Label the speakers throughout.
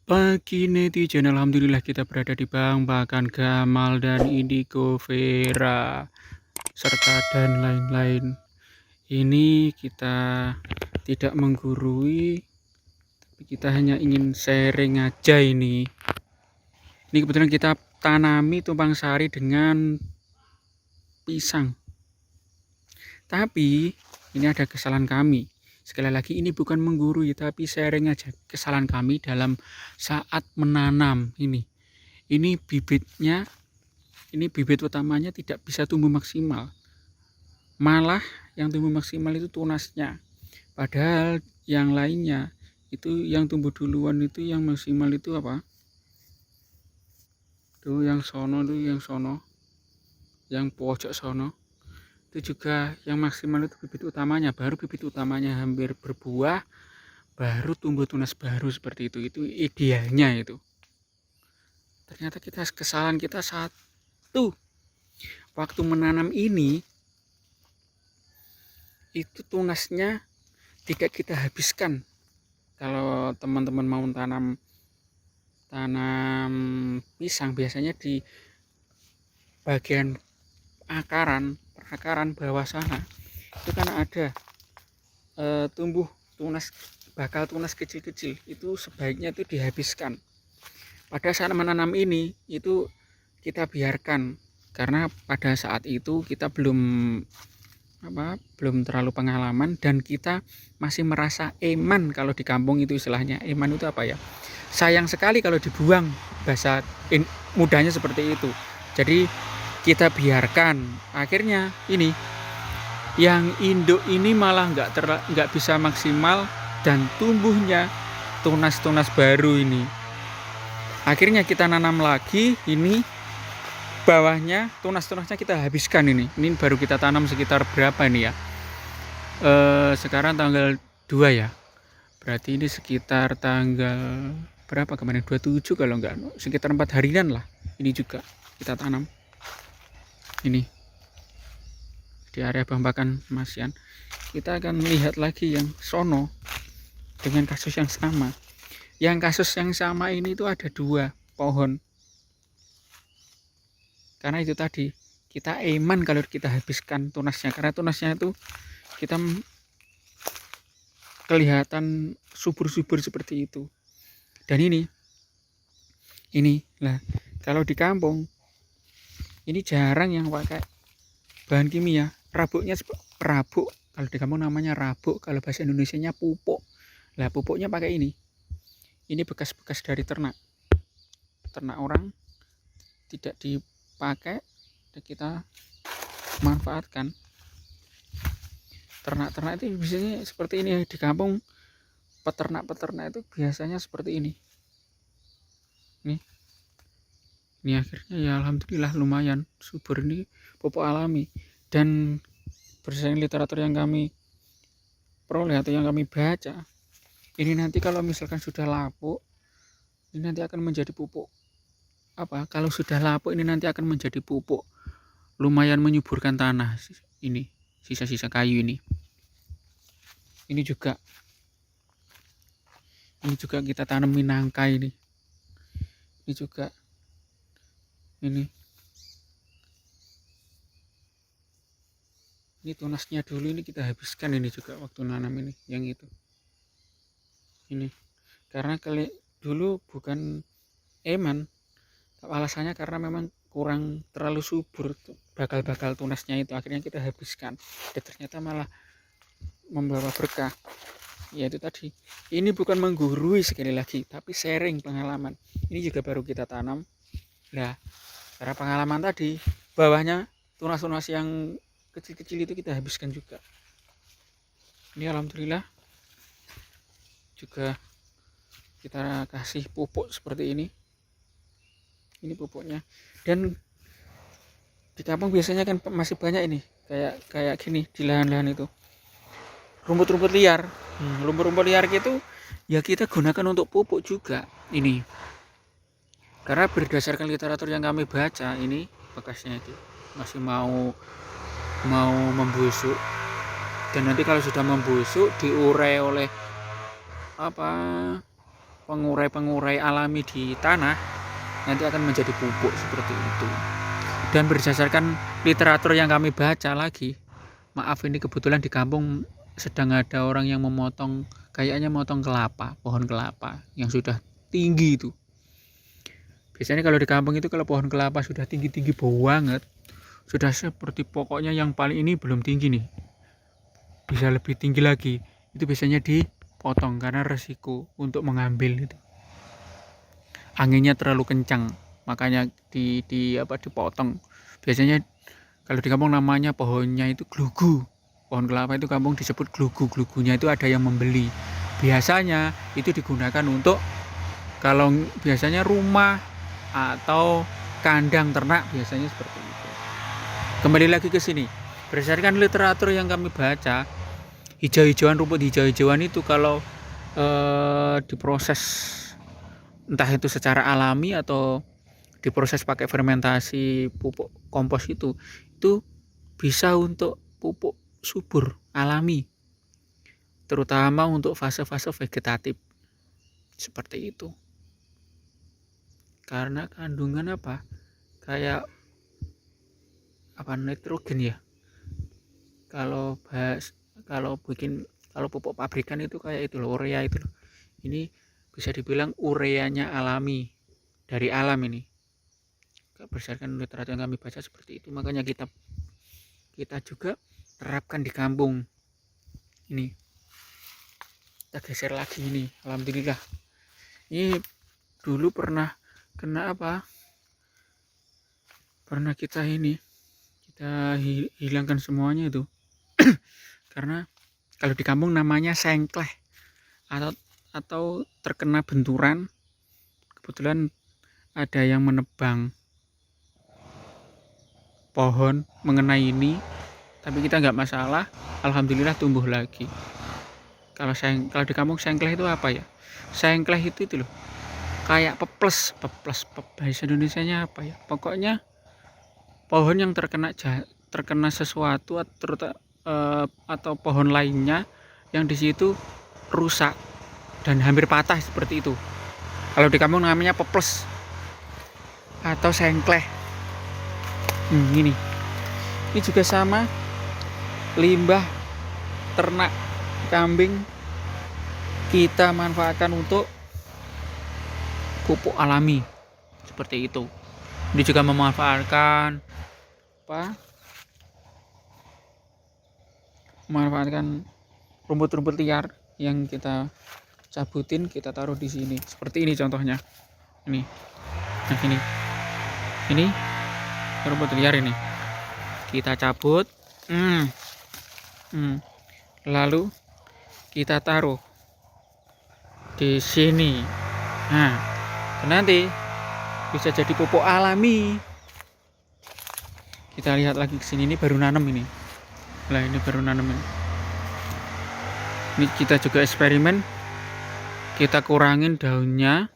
Speaker 1: Pagi netizen, alhamdulillah kita berada di bank, bahkan Gamal dan Indigo Vera, serta dan lain-lain. Ini kita tidak menggurui, tapi kita hanya ingin sharing aja ini. Ini kebetulan kita tanami tumpang sari dengan pisang. Tapi ini ada kesalahan kami. Sekali lagi ini bukan menggurui, tapi sharing aja kesalahan kami dalam saat menanam ini. Ini bibitnya, ini bibit utamanya tidak bisa tumbuh maksimal. Malah yang tumbuh maksimal itu tunasnya. Padahal yang lainnya itu yang tumbuh duluan itu yang maksimal itu apa? Tuh yang sono, yang pojok sono. Itu juga yang maksimal itu bibit utamanya, baru bibit utamanya hampir berbuah, baru tumbuh tunas baru seperti itu idealnya itu. Ternyata kesalahan kita satu, waktu menanam ini itu tunasnya tidak kita habiskan. Kalau teman-teman mau tanam pisang, biasanya di bagian akar bawah sana itu kan ada tumbuh bakal tunas kecil-kecil, itu sebaiknya itu dihabiskan. Pada saat menanam ini itu kita biarkan, karena pada saat itu kita belum terlalu pengalaman dan kita masih merasa eman. Kalau di kampung itu istilahnya eman itu apa ya, sayang sekali kalau dibuang, bahasa mudahnya seperti itu. Jadi kita biarkan, akhirnya ini yang induk ini malah nggak bisa maksimal dan tumbuhnya tunas-tunas baru ini. Akhirnya kita nanam lagi, ini bawahnya tunas-tunasnya kita habiskan ini baru kita tanam sekitar berapa ini ya, sekarang tanggal 2 ya, berarti ini sekitar tanggal berapa kemarin, 27 kalau enggak, sekitar 4 harian lah. Ini juga kita tanam ini di area Bambakan Masian. Kita akan lihat lagi yang sono dengan kasus yang sama. Yang kasus yang sama ini itu ada 2 pohon. Karena itu tadi, kita eman kalau kita habiskan tunasnya, karena tunasnya itu kita kelihatan subur-subur seperti itu. Dan ini lah, kalau di kampung ini jarang yang pakai bahan kimia. Rabuknya rabuk, kalau di kampung namanya rabuk, kalau bahasa Indonesianya pupuk. Lah pupuknya pakai ini bekas-bekas dari ternak orang, tidak dipakai dan kita manfaatkan. Ternak-ternak itu biasanya seperti ini di kampung. Peternak itu biasanya seperti ini. Ini akhirnya ya alhamdulillah lumayan subur, ini pupuk alami. Dan berdasarkan literatur yang kami peroleh atau yang kami baca, ini nanti kalau misalkan sudah lapuk, ini nanti akan menjadi pupuk kalau sudah lapuk ini nanti akan menjadi pupuk, lumayan menyuburkan tanah. Ini sisa-sisa kayu ini juga kita tanemin nangka ini juga ini tunasnya dulu ini kita habiskan, ini juga waktu nanam ini yang itu ini, karena dulu bukan eman, alasannya karena memang kurang terlalu subur bakal tunasnya itu, akhirnya kita habiskan dan ternyata malah membawa berkah. Ya itu tadi, ini bukan menggurui sekali lagi, tapi sharing pengalaman. Ini juga baru kita tanam. Nah, karena pengalaman tadi, bawahnya tunas-tunas yang kecil-kecil itu kita habiskan juga. Ini alhamdulillah juga kita kasih pupuk seperti ini pupuknya. Dan di kampung biasanya kan masih banyak ini kayak gini di lahan-lahan itu rumput-rumput liar. Rumput-rumput liar gitu ya kita gunakan untuk pupuk juga ini, karena berdasarkan literatur yang kami baca, ini bekasnya itu masih mau membusuk, dan nanti kalau sudah membusuk diurai oleh pengurai-pengurai alami di tanah nanti akan menjadi pupuk seperti itu. Dan berdasarkan literatur yang kami baca lagi, maaf ini kebetulan di kampung sedang ada orang yang memotong, kayaknya motong kelapa, pohon kelapa yang sudah tinggi itu. Biasanya kalau di kampung itu kalau pohon kelapa sudah tinggi-tinggi banget, sudah seperti pokoknya yang paling ini belum tinggi nih, bisa lebih tinggi lagi, itu biasanya dipotong karena resiko untuk mengambil itu. Anginnya terlalu kencang, makanya dipotong. Biasanya kalau di kampung namanya pohonnya itu glugu. Pohon kelapa itu kampung disebut glugu. Glugunya itu ada yang membeli. Biasanya itu digunakan untuk kalau biasanya rumah atau kandang ternak, biasanya seperti itu. Kembali lagi ke sini. Berdasarkan literatur yang kami baca, hijau-hijauan, rumput hijau-hijauan itu kalau diproses entah itu secara alami atau diproses pakai fermentasi pupuk kompos itu bisa untuk pupuk subur alami, terutama untuk fase-fase vegetatif seperti itu. Karena kandungan kayak nitrogen ya. Kalau pupuk pabrikan itu kayak itu loh, urea itu loh. Ini bisa dibilang ureanya alami, dari alam ini. Berdasarkan literatur yang kami baca seperti itu, makanya kita juga terapkan di kampung ini. Kita geser lagi ini, alhamdulillah. Ini dulu pernah kena pernah kita hilangkan semuanya itu. Karena kalau di kampung namanya sengkleh atau terkena benturan. Kebetulan ada yang menebang pohon mengenai ini, tapi kita nggak masalah, alhamdulillah tumbuh lagi. Kalau di kampung sengkleh itu apa ya? Sengkleh itu loh, kayak peples bahasa Indonesianya apa ya? Pokoknya pohon yang terkena sesuatu atau pohon lainnya yang di situ rusak dan hampir patah seperti itu. Kalau di kampung namanya peples atau sengkleh. Ini juga sama, limbah ternak kambing kita manfaatkan untuk pupuk alami seperti itu. Ini juga memanfaatkan rumput-rumput liar yang kita cabutin, kita taruh di sini. Seperti ini contohnya. Ini rumput liar ini. Kita cabut. Lalu kita taruh di sini. Nah, nanti bisa jadi pupuk alami. Kita lihat lagi ke sini, ini baru nanam ini. Lah ini baru nanam ini. Ini kita juga eksperimen. Kita kurangin daunnya.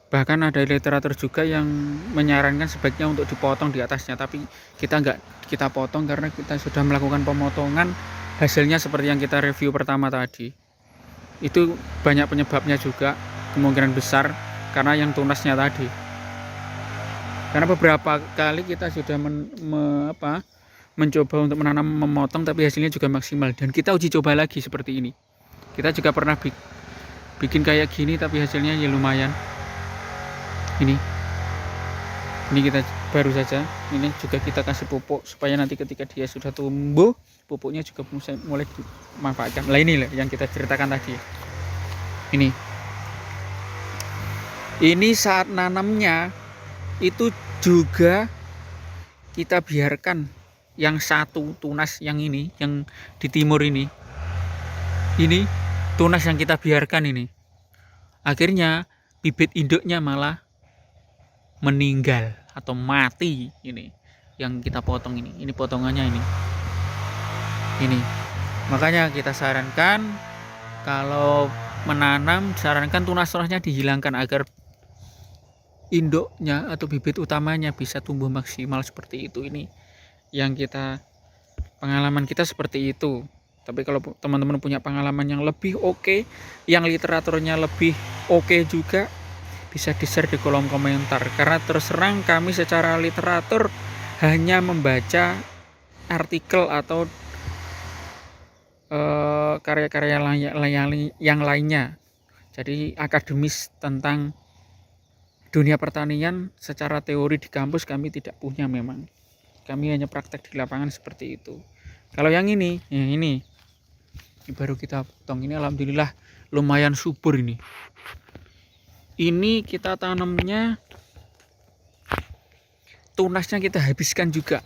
Speaker 1: Bahkan ada literatur juga yang menyarankan sebaiknya untuk dipotong di atasnya, tapi kita enggak, kita potong karena kita sudah melakukan pemotongan. Hasilnya seperti yang kita review pertama tadi. Itu banyak penyebabnya juga, kemungkinan besar karena yang tunasnya tadi. Karena beberapa kali kita sudah mencoba untuk menanam, memotong, tapi hasilnya juga maksimal, dan kita uji coba lagi seperti ini. Kita juga pernah bikin kayak gini, tapi hasilnya ya lumayan. Ini kita baru saja, ini juga kita kasih pupuk supaya nanti ketika dia sudah tumbuh, pupuknya juga mulai dimanfaatkan. Lah ini lah yang kita ceritakan tadi. Ini saat nanamnya itu juga kita biarkan yang satu tunas, yang ini, yang di timur ini tunas yang kita biarkan ini. Akhirnya bibit induknya malah meninggal atau mati. Ini yang kita potong ini potongannya ini. Makanya kita sarankan kalau menanam, sarankan tunas-tunasnya dihilangkan agar induknya atau bibit utamanya bisa tumbuh maksimal seperti itu. Ini yang pengalaman kita seperti itu. Tapi kalau teman-teman punya pengalaman yang lebih oke, yang literaturnya lebih oke juga, bisa di-share di kolom komentar. Karena terus terang kami secara literatur hanya membaca artikel atau karya-karya yang lainnya. Jadi akademis tentang dunia pertanian secara teori di kampus kami tidak punya memang. Kami hanya praktek di lapangan seperti itu. Kalau yang ini baru kita potong. Ini alhamdulillah lumayan subur ini. Ini kita tanamnya, tunasnya kita habiskan juga.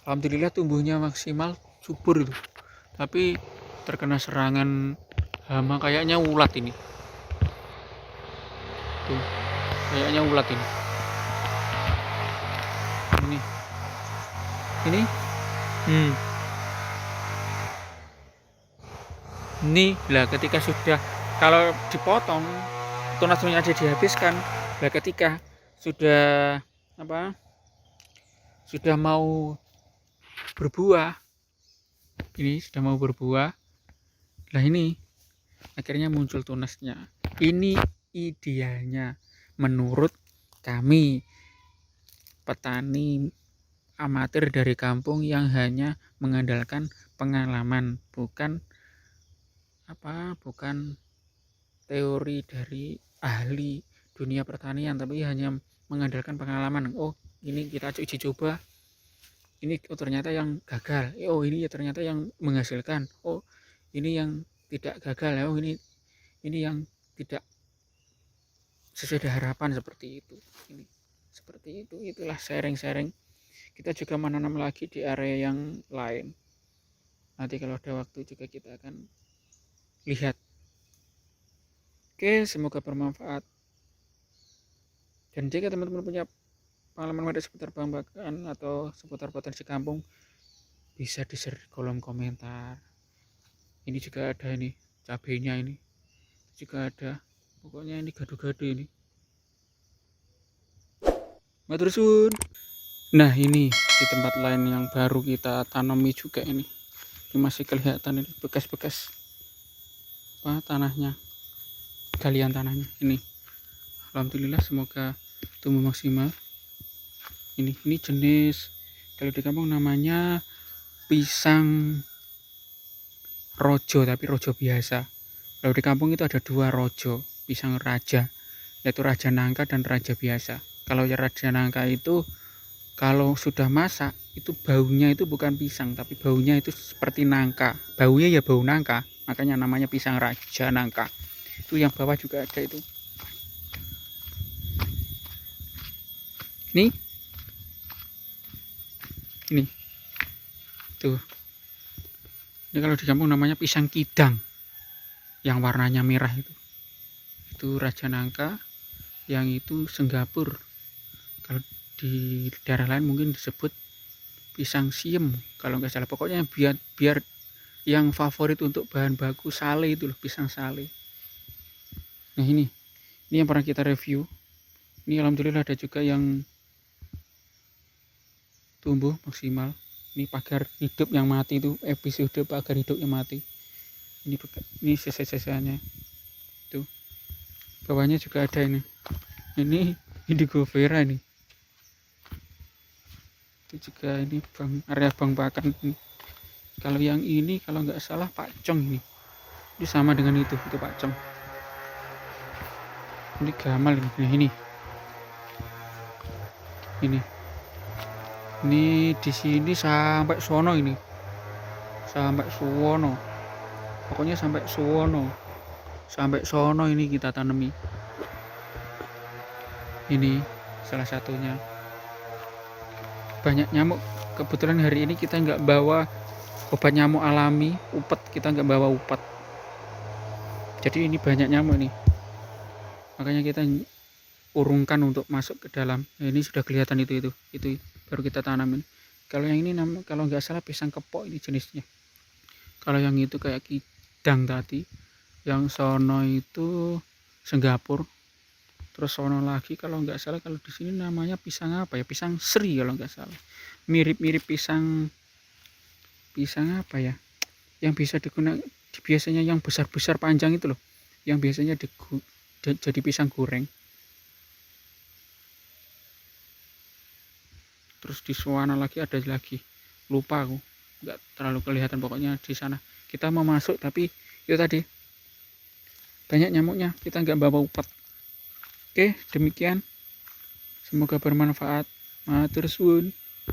Speaker 1: Alhamdulillah tumbuhnya maksimal, subur itu. Tapi terkena serangan hama, kayaknya ulat ini. Tuh, kayaknya ulat ini. Ini. Ini lah ketika sudah, kalau dipotong tunasnya aja dihabiskan, lah ketika sudah sudah mau berbuah, ini sudah mau berbuah, lah ini akhirnya muncul tunasnya. Ini idealnya menurut kami petani amatir dari kampung yang hanya mengandalkan pengalaman, bukan teori dari ahli dunia pertanian, tapi hanya mengandalkan pengalaman. Oh, ini kita uji coba, ini ternyata yang gagal, ini ternyata yang menghasilkan, ini yang tidak gagal, ini yang tidak sesuai dengan harapan, seperti itu. Itulah sharing. Kita juga menanam lagi di area yang lain. Nanti kalau ada waktu juga kita akan lihat. Oke, semoga bermanfaat. Dan jika teman-teman punya pengalaman menarik seputar Bahan-Bakan atau seputar potensi kampung, bisa di-share di kolom komentar. Ini juga ada ini cabenya, ini juga ada. Pokoknya ini gado-gado ini. Matur suwun. Nah, ini di tempat lain yang baru kita tanami juga ini. Ini masih kelihatan ini bekas-bekas tanahnya, galian tanahnya ini. Alhamdulillah, semoga tumbuh maksimal. Ini jenis, kalau di kampung namanya pisang rojo, tapi rojo biasa. Kalau di kampung itu ada 2 rojo, pisang raja, yaitu raja nangka dan raja biasa. Kalau raja nangka itu kalau sudah masak itu baunya itu bukan pisang, tapi baunya itu seperti nangka. Baunya ya bau nangka, makanya namanya pisang raja nangka. Itu yang bawah juga ada itu. Ini tuh. Ini kalau di kampung namanya pisang kidang, yang warnanya merah itu raja nangka, yang itu Singapura. Kalau di daerah lain mungkin disebut pisang siem kalau nggak salah. Pokoknya biar yang favorit untuk bahan baku sale itu loh, pisang sale. Nah, ini yang pernah kita review. Ini alhamdulillah ada juga yang tumbuh maksimal. Ini pagar hidup yang mati itu, episode pagar hidup yang mati. Ini sisa-sisanya. Tuh. Bawahnya juga ada ini. Ini indigo vera ini. Itu juga ini area Bahan-Bakan. Kalau yang ini kalau nggak salah pacong ini sama dengan itu pacong. Ini gamal ini. Nah, ini di sini sampai sono ini, sampai suwono, pokoknya sampai sono ini kita tanami. Ini salah satunya. Banyak nyamuk. Kebetulan hari ini kita nggak bawa obat nyamuk alami, upet, kita nggak bawa upet. Jadi ini banyak nyamuk nih, makanya kita urungkan untuk masuk ke dalam. Nah, ini sudah kelihatan itu baru kita tanamin. Kalau yang ini kalau nggak salah pisang kepok ini jenisnya. Kalau yang itu kayak kidang tadi, yang sono itu Singapura. Terus sono lagi kalau nggak salah, kalau di sini namanya pisang apa ya, pisang sri kalau nggak salah, mirip-mirip pisang pisang apa ya, yang bisa digunakan biasanya yang besar-besar panjang itu loh, yang biasanya jadi pisang goreng. Terus di sana lagi ada lagi, lupa aku, nggak terlalu kelihatan, pokoknya di sana kita mau masuk tapi itu tadi banyak nyamuknya, kita nggak bawa upat. Oke, demikian, semoga bermanfaat. Matur suwun.